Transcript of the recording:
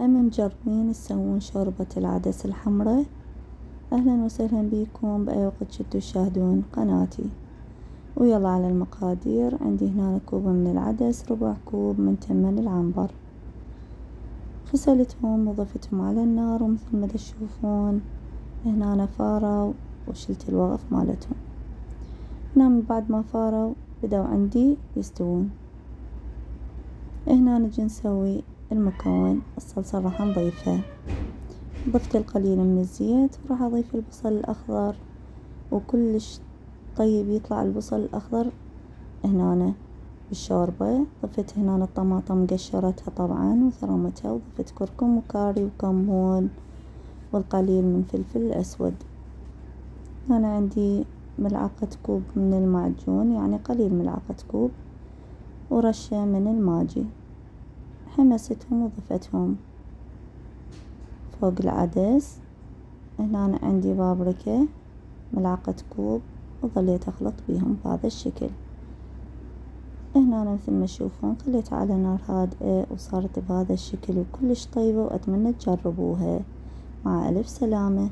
مجربين تسوون شوربة العدس الحمراء؟ أهلا وسهلا بكم بأي وقت شدوا تشاهدون قناتي. ويلا على المقادير. عندي هنا كوب من العدس، ربع كوب من تمن العنبر. غسلتهم وضفتهم على النار، ومثل ما تشوفون هنا أنا فاروا وشلت الوغف مالتهم. هنا من بعد ما فاروا بدأوا عندي يستوون. هنا نجي نسوي المكون. الصلصة راح نضيفها، ضفت القليل من الزيت، وراح أضيف البصل الأخضر، وكلش طيب يطلع البصل الأخضر هنا بالشوربة. ضفت هنا الطماطم قشرتها طبعا وثرمتها، وضفت كركم وكاري وكمون والقليل من فلفل الأسود. هنا عندي ملعقة كوب من المعجون، يعني قليل ملعقة كوب، ورشة من الماجي. حمستهم وضفتهم فوق العدس. هنا أنا عندي بابريكا ملعقة كوب، وظليت أخلط بيهم بهذا الشكل. هنا أنا مثل ما تشوفون خليتها على نار هادئة وصارت بهذا الشكل وكلش طيبة، وأتمنى تجربوها. مع ألف سلامة.